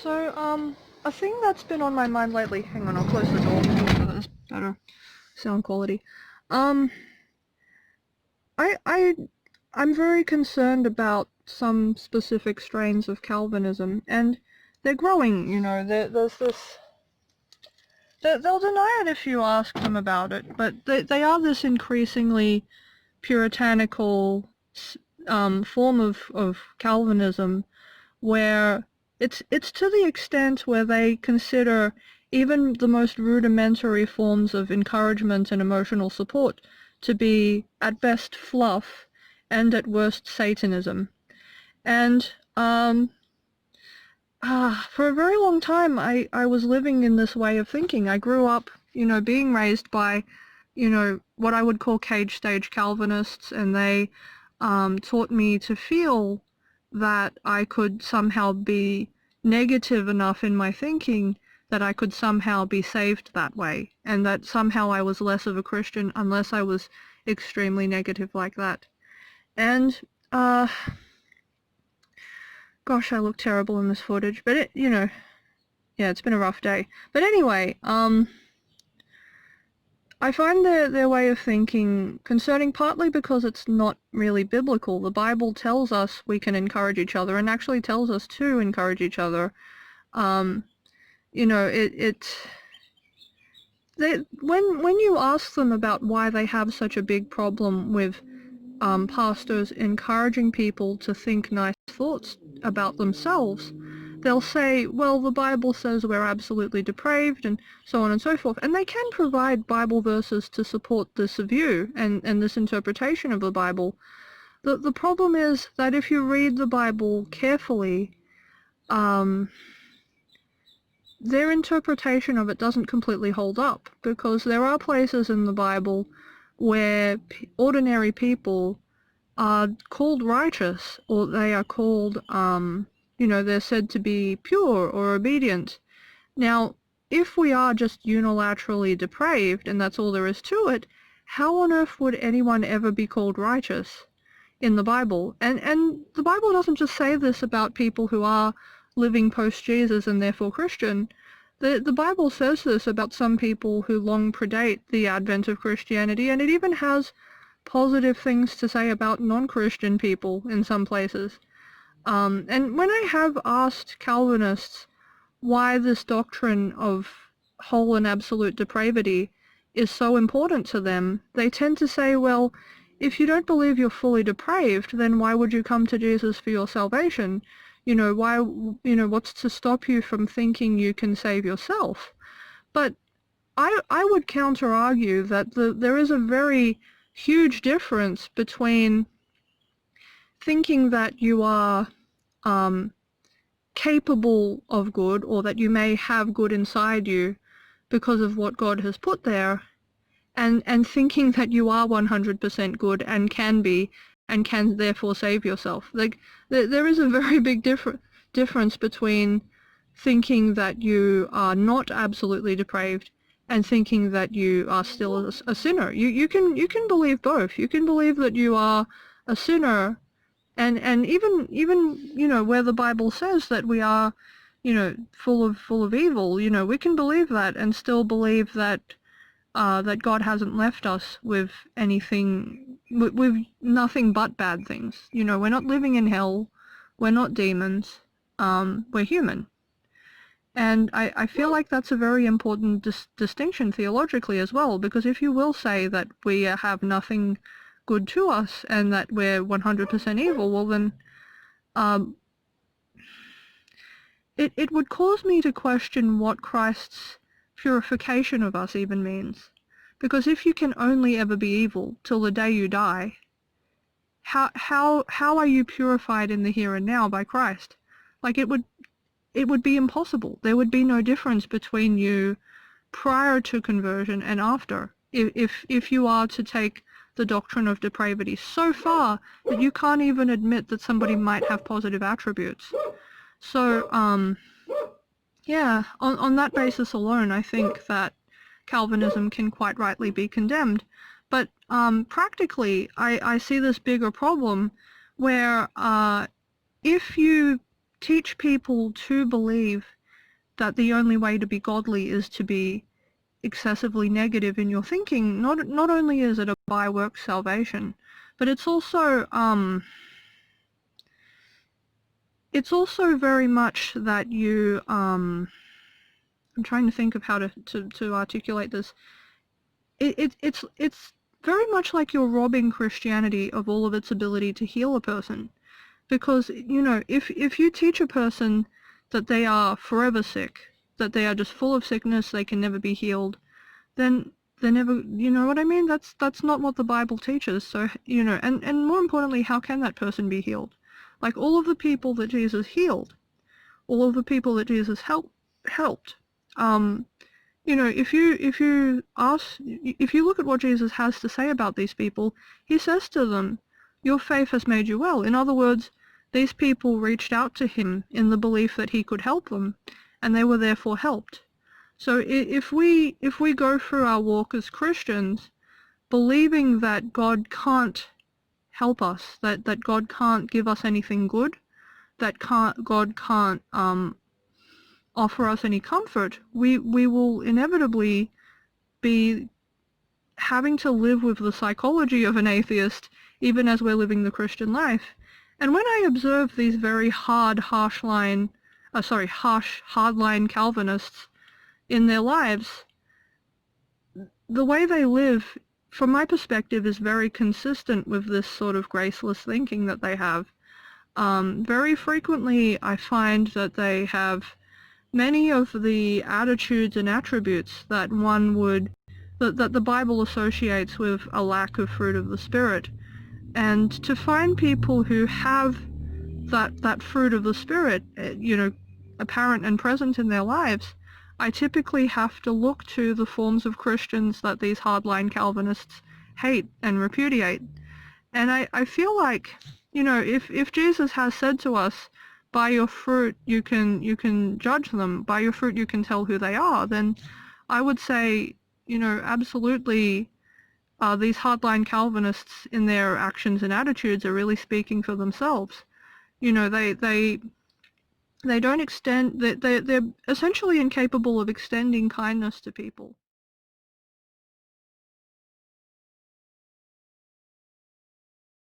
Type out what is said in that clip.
A thing that's been on my mind lately, hang on, I'll close the door so there's better sound quality. I'm very concerned about some specific strains of Calvinism, and they're growing, there's this, they'll deny it if you ask them about it, but they are this increasingly puritanical form of Calvinism where it's to the extent where they consider even the most rudimentary forms of encouragement and emotional support to be at best fluff and at worst Satanism. And for a very long time I was living in this way of thinking. I grew up, being raised by, what I would call cage stage Calvinists, and they taught me to feel that I could somehow be negative enough in my thinking that I could somehow be saved that way, and that somehow I was less of a Christian unless I was extremely negative like that. And, gosh, I look terrible in this footage, but yeah, it's been a rough day. But anyway, I find their way of thinking concerning, partly because it's not really biblical. The Bible tells us we can encourage each other, and actually tells us to encourage each other. When you ask them about why they have such a big problem with pastors encouraging people to think nice thoughts about themselves, they'll say, well, the Bible says we're absolutely depraved, and so on and so forth. And they can provide Bible verses to support this view and this interpretation of the Bible. The problem is that if you read the Bible carefully, their interpretation of it doesn't completely hold up, because there are places in the Bible where ordinary people are called righteous, or they are called they're said to be pure or obedient. Now, if we are just unilaterally depraved, and that's all there is to it, how on earth would anyone ever be called righteous in the Bible? And the Bible doesn't just say this about people who are living post-Jesus and therefore Christian. The Bible says this about some people who long predate the advent of Christianity, and it even has positive things to say about non-Christian people in some places. And when I have asked Calvinists why this doctrine of whole and absolute depravity is so important to them, they tend to say, well, if you don't believe you're fully depraved, then why would you come to Jesus for your salvation? What's to stop you from thinking you can save yourself? But I would counter-argue that there is a very huge difference between thinking that you are capable of good, or that you may have good inside you because of what God has put there, and thinking that you are 100% good and can be, and can therefore save yourself. Like, there is a very big difference between thinking that you are not absolutely depraved and thinking that you are still a sinner. You can believe both. You can believe that you are a sinner, and even where the Bible says that we are full of evil, we can believe that and still believe that that God hasn't left us with anything, with nothing but bad things. We're not living in hell, we're not demons, we're human. And I feel like that's a very important distinction theologically as well, because if you will say that we have nothing good to us and that we're 100% evil, well then it would cause me to question what Christ's purification of us even means. Because if you can only ever be evil till the day you die, how are you purified in the here and now by Christ? Like, it would be impossible. There would be no difference between you prior to conversion and after, if you are to take the doctrine of depravity so far that you can't even admit that somebody might have positive attributes. So yeah, on that basis alone, I think that Calvinism can quite rightly be condemned. But practically, I see this bigger problem where if you teach people to believe that the only way to be godly is to be excessively negative in your thinking, not only is it a by-works salvation, but it's also very much that you I'm trying to think of how to articulate this. It's very much like you're robbing Christianity of all of its ability to heal a person, because if you teach a person that they are forever sick, that they are just full of sickness, they can never be healed, then they never, you know what I mean? That's not what the Bible teaches. So, and more importantly, how can that person be healed? Like all of the people that Jesus healed, all of the people that Jesus helped, if you look at what Jesus has to say about these people, he says to them, your faith has made you well. In other words, these people reached out to him in the belief that he could help them, and they were therefore helped. So if we go through our walk as Christians believing that God can't help us, that God can't give us anything good, that God can't offer us any comfort, we will inevitably be having to live with the psychology of an atheist even as we're living the Christian life. And when I observe these very hardline Calvinists in their lives, the way they live, from my perspective, is very consistent with this sort of graceless thinking that they have. Very frequently I find that they have many of the attitudes and attributes that that the Bible associates with a lack of fruit of the Spirit. And to find people who have that fruit of the Spirit, apparent and present in their lives, I typically have to look to the forms of Christians that these hardline Calvinists hate and repudiate. And I feel like, if Jesus has said to us, by your fruit you can judge them, by your fruit you can tell who they are, then I would say, absolutely, these hardline Calvinists in their actions and attitudes are really speaking for themselves. They don't extend, they're essentially incapable of extending kindness to people.